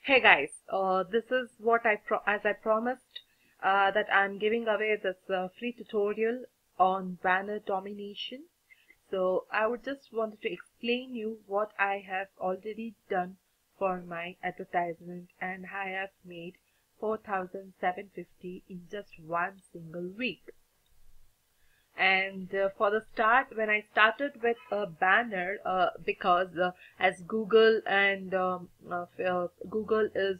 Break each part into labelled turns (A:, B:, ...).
A: Hey guys, this is what as I promised that I'm giving away this free tutorial on banner domination. So I would just wanted to explain you what I have already done for my advertisement, and I have made 4,750 in just one single week. And for the start, when I started with a banner, because as Google and Google is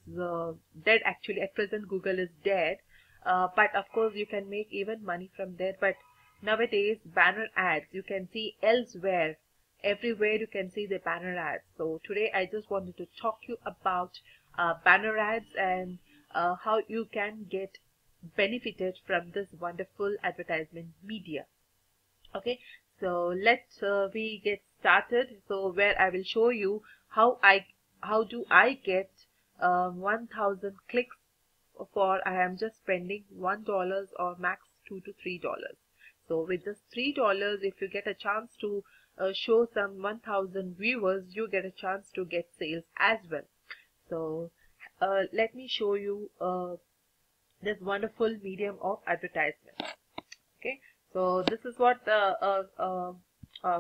A: dead, actually at present Google is dead, but of course you can make even money from there. But nowadays banner ads you can see elsewhere, everywhere you can see the banner ads. So today I just wanted to talk you about banner ads and how you can get benefited from this wonderful advertisement media. Okay, so let's we get started. So where I will show you how do I get 1,000 clicks for I am just spending $1 or max $2 to $3. So with just $3, if you get a chance to show some 1,000 viewers, you get a chance to get sales as well. So let me show you this wonderful medium of advertisement. Okay, so this is what the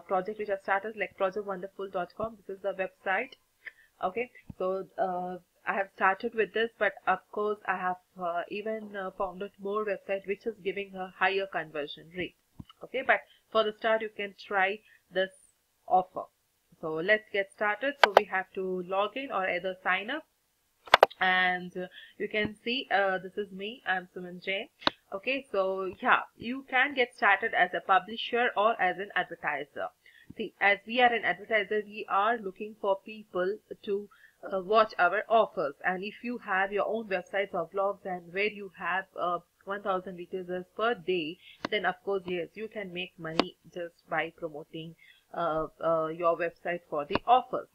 A: project which I started, like projectwonderful.com. This is the website. Okay, so I have started with this, but of course I have even founded more website which is giving a higher conversion rate. Okay, but for the start you can try this offer. So let's get started. So we have to log in or either sign up, and you can see this is me, I'm Suman Jain. Okay, so yeah, you can get started as a publisher or as an advertiser. See, as we are an advertiser, we are looking for people to watch our offers, and if you have your own websites or blogs and where you have 1,000 visitors per day, then of course yes, you can make money just by promoting your website for the offers.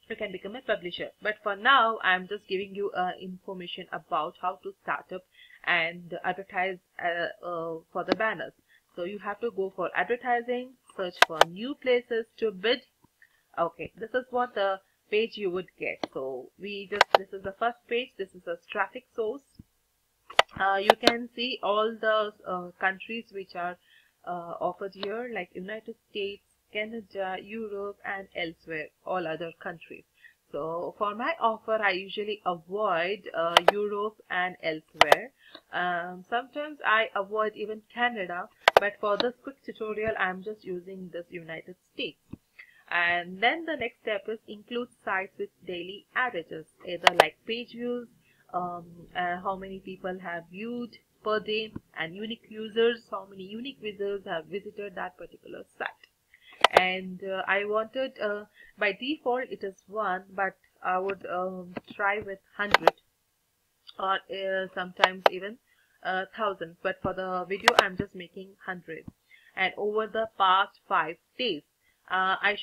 A: You can become a publisher, but for now I'm just giving you information about how to start up and advertise for the banners. So you have to go for advertising, search for new places to bid. Okay, this is what the page you would get. So this is the first page. This is a traffic source. You can see all the countries which are offered here, like United States, Canada, Europe, and elsewhere, all other countries. So for my offer, I usually avoid Europe and elsewhere. Sometimes I avoid even Canada, but for this quick tutorial, I'm just using this United States. And then the next step is include sites with daily averages, either like page views, how many people have viewed per day, and unique users, how many unique visitors have visited that particular site. And I wanted by default it is 1, but I would try with 100 or sometimes even thousands, but for the video I'm just making 100. And over the past 5 days, I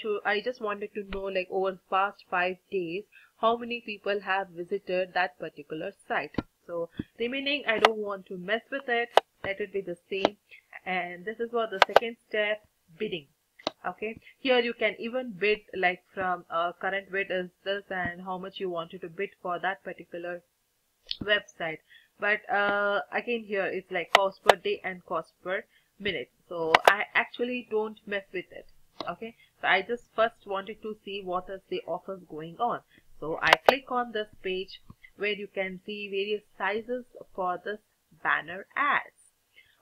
A: just wanted to know, like, over the past 5 days how many people have visited that particular site. So remaining I don't want to mess with it, let it be the same. And this is what the second step, bidding. Okay, here you can even bid, like from current bid is this and how much you wanted to bid for that particular website. But again here it's like cost per day and cost per minute, so I actually don't mess with it. Okay, so I just first wanted to see what is the offers going on. So I click on this page where you can see various sizes for this banner ads.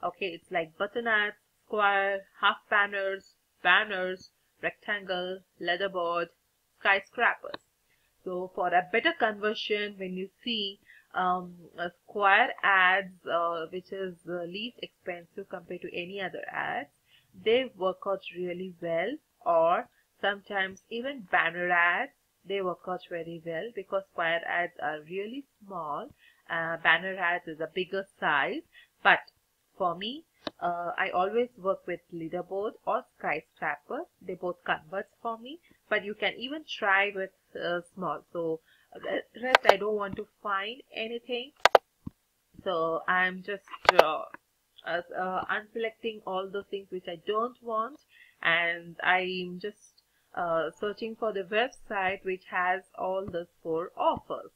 A: Okay, it's like button ads, square, half banners, rectangle, leatherboard, skyscrapers. So for a better conversion, when you see square ads, which is least expensive compared to any other ads, they work out really well. Or sometimes even banner ads, they work out very well because square ads are really small. Banner ads is a bigger size, but for me, I always work with leaderboard or skyscraper. They both converts for me, but you can even try with small. So rest I don't want to find anything, so I'm just unselecting all the things which I don't want, and I'm just searching for the website which has all the 4 offers.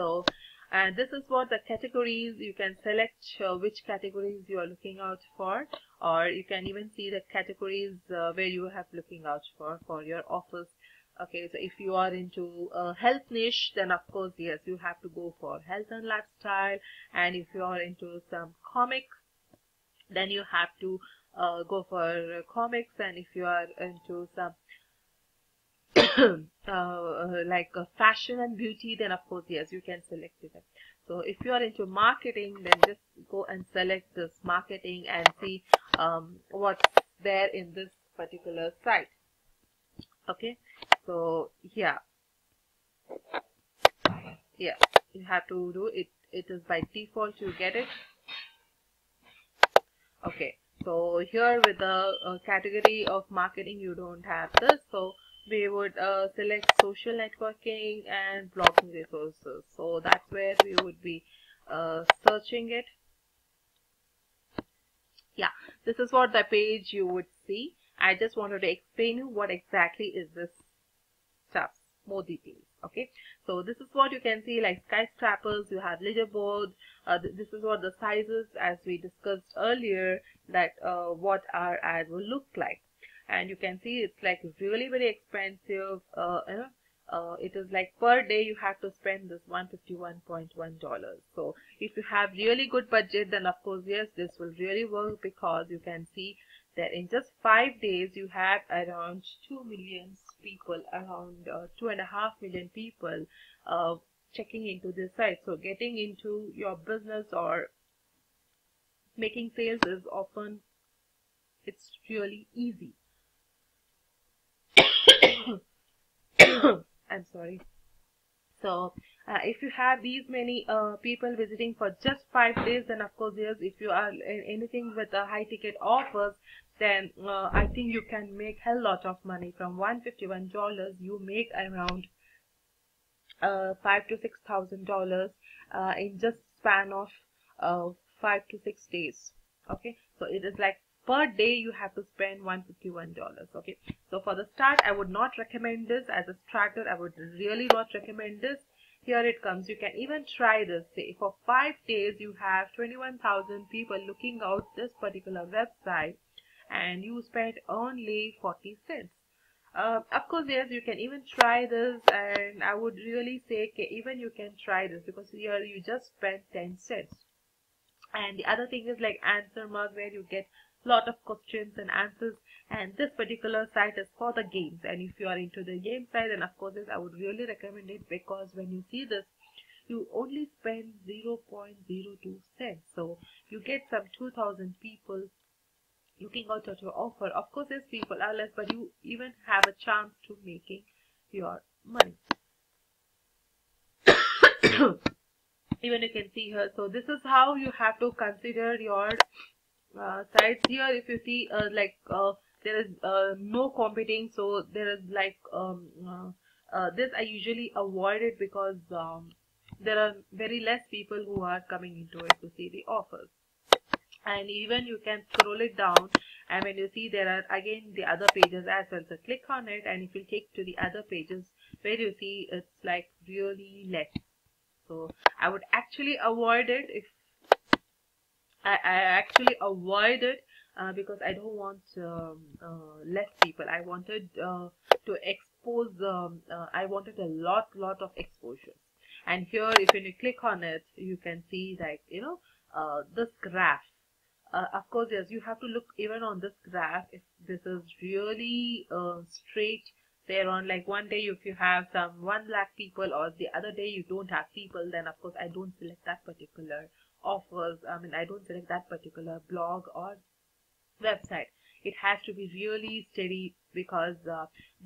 A: So, and this is what the categories, you can select which categories you are looking out for, or you can even see the categories where you have looking out for your offers. Okay, so if you are into a health niche, then of course, yes, you have to go for health and lifestyle. And if you are into some comics, then you have to go for comics. And if you are into some like fashion and beauty, then of course, yes, you can select it. So if you are into marketing, then just go and select this marketing and see what's there in this particular site. Okay, so yeah, you have to do it. It is by default you get it. Okay, so here with the category of marketing, you don't have this, so we would select social networking and blogging resources. So that's where we would be searching it. Yeah, this is what the page you would see. I just wanted to explain you what exactly is this stuff, more details. Okay, so this is what you can see, like skyscrapers, you have leaderboards. This is what the sizes, as we discussed earlier, that what our ad will look like. And you can see it's like really very expensive. It is like per day you have to spend this $151.1. So if you have really good budget, then of course, yes, this will really work, because you can see that in just 5 days you have around 2 million people, around 2.5 million people checking into this site. So getting into your business or making sales is often, it's really easy. I'm sorry. So if you have these many people visiting for just 5 days, then of course, yes, if you are in anything with a high ticket offers, then I think you can make hell lot of money. From $151, you make around $5,000 to $6,000 in just span of 5 to 6 days. Okay, so it is like per day you have to spend $151. Okay, so for the start, I would not recommend this as a starter. I would really not recommend this. Here it comes. You can even try this. Say for 5 days you have 21,000 people looking out this particular website, and you spend only 40 cents. Of course, yes, you can even try this, and I would really say even you can try this, because here you just spend 10 cents. And the other thing is like Answer Mug, where you get lot of questions and answers, and this particular site is for the games. And if you are into the game side, then of course, yes, I would really recommend it, because when you see this, you only spend 0.02 cents. So you get some 2,000 people looking out at your offer. Of course, these people are less, but you even have a chance to making your money. Even you can see here. So this is how you have to consider your sites. Here if you see there is no competing, so there is like this I usually avoid it, because there are very less people who are coming into it to see the offers. And even you can scroll it down, and when you see, there are again the other pages as well. So click on it, and if you take to the other pages, where you see it's like really less. So I would actually avoid it. If I actually avoid it because I don't want less people. I wanted to expose. I wanted a lot of exposure. And here, if you click on it, you can see, like, this graph. Of course, yes, you have to look even on this graph if this is really straight. There on, like, one day if you have some 1 lakh people, or the other day you don't have people, then of course I don't select that particular offers. I don't select that particular blog or website. It has to be really steady, because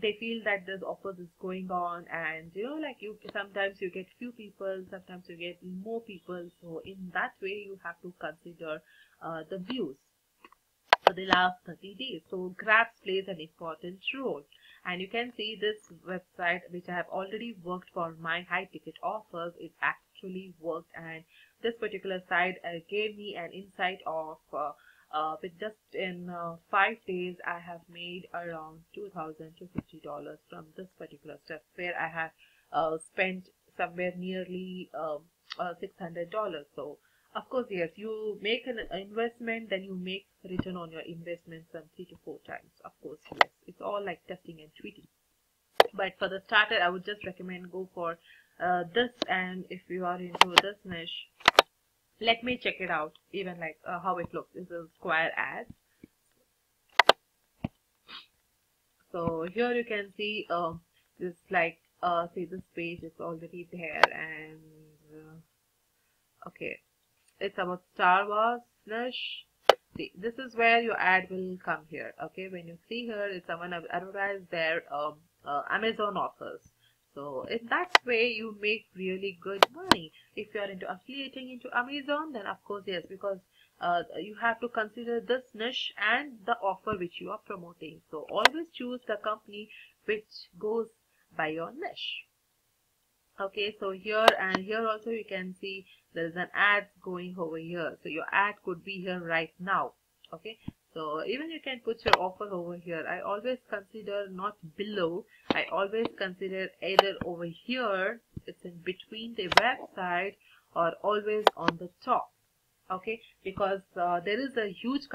A: they feel that this offers is going on, and like, you sometimes you get few people, sometimes you get more people. So in that way you have to consider the views for the last 30 days. So graphs plays an important role, and you can see this website, which I have already worked for my high ticket offers. It actually worked, and this particular site gave me an insight of with just in 5 days I have made around $2,000 to $50 from this particular stuff, where I have spent somewhere nearly $600. So of course, yes, you make an investment, then you make return on your investment some 3 to 4 times. Of course, yes, it's all like testing and tweaking. But for the starter, I would just recommend go for this. And if you are into this niche, let me check it out, even like how it looks. This is Square Ads. So here you can see this like see, this page is already there, and okay, it's about Star Wars niche. See, this is where your ad will come here. Okay, when you see here, it's someone advertise their Amazon offers. So in that way, you make really good money. If you are into affiliating into Amazon, then of course yes, because you have to consider this niche and the offer which you are promoting. So always choose the company which goes by your niche. Okay, so here and here also you can see there is an ad going over here. So your ad could be here right now. Okay, so even you can put your offer over here. I always consider not below. I always consider either over here, it's in between the website, or always on the top. Okay, because there is a huge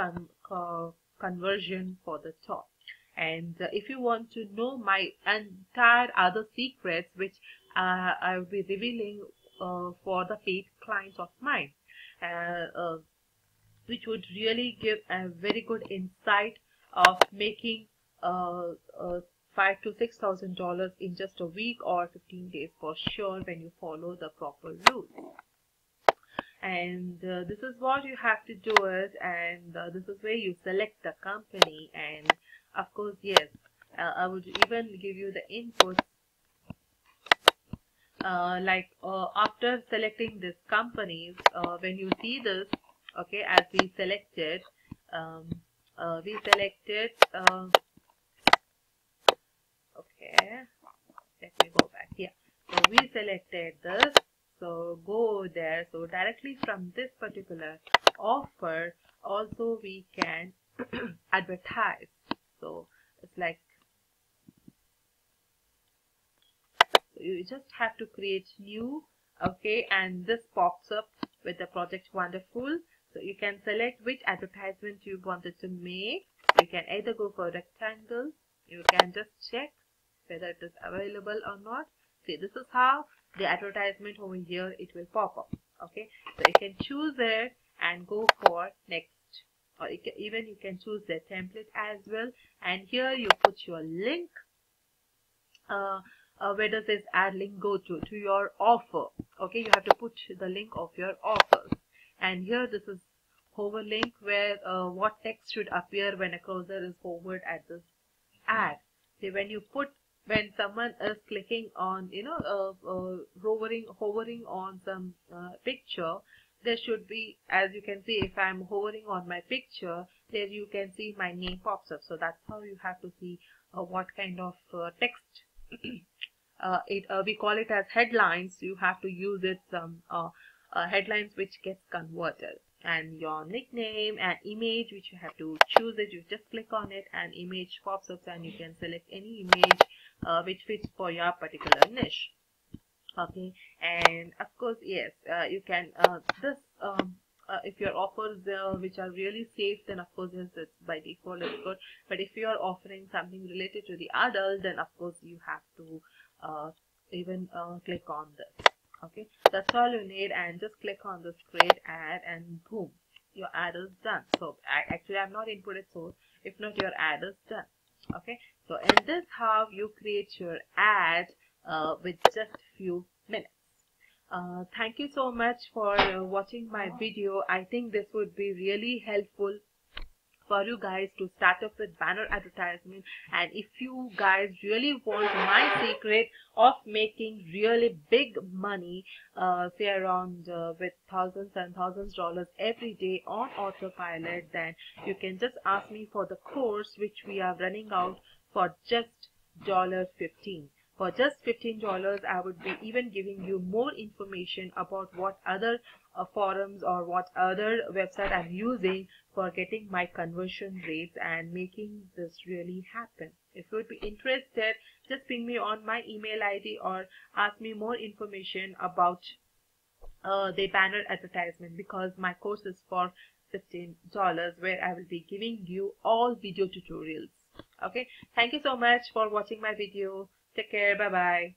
A: conversion for the top. And if you want to know my entire other secrets, which I will be revealing for the paid clients of mine, which would really give a very good insight of making $5,000 to $6,000 in just a week or 15 days for sure, when you follow the proper rules. And this is what you have to do it, and this is where you select the company. And of course, yes, I would even give you the inputs after selecting these companies. When you see this, okay, as we selected okay, let me go back here. So we selected this, so go there. So directly from this particular offer also we can advertise. So it's like, you just have to create new, okay, and this pops up with the Project Wonderful. So you can select which advertisement you wanted to make. You can either go for rectangle, you can just check whether it is available or not. See, this is how the advertisement over here it will pop up. Okay, so you can choose it and go for next, or you can choose the template as well. And here you put your link. Where does this ad link go to your offer? Okay, you have to put the link of your offers. And here this is hover link, where what text should appear when a cursor is hovered at this ad. See, when someone is clicking on, hovering on some picture, there should be, as you can see, if I'm hovering on my picture, there you can see my name pops up. So that's how you have to see what kind of text we call it as headlines. You have to use it some headlines which gets converted, and your nickname and image, which you have to choose it. You just click on it and image pops up, and you can select any image which fits for your particular niche. Okay, and of course, yes, you can if your offers which are really safe, then of course yes, it's by default it's good. But if you are offering something related to the adult, then of course you have to even click on this. Okay, that's all you need, and just click on this create ad, and boom, your ad is done. So actually I'm not inputted, so if not, your ad is done. Okay, so in this how you create your ad with just few minutes. Thank you so much for watching my video. I think this would be really helpful for you guys to start up with banner advertisement. And if you guys really want my secret of making really big money, say around with thousands and thousands dollars every day on autopilot, then you can just ask me for the course which we are running out for just $15. For just $15, I would be even giving you more information about what other forums or what other website I'm using for getting my conversion rates and making this really happen. If you would be interested, just ping me on my email ID or ask me more information about the banner advertisement, because my course is for $15, where I will be giving you all video tutorials. Okay, thank you so much for watching my video. Take care. Bye bye.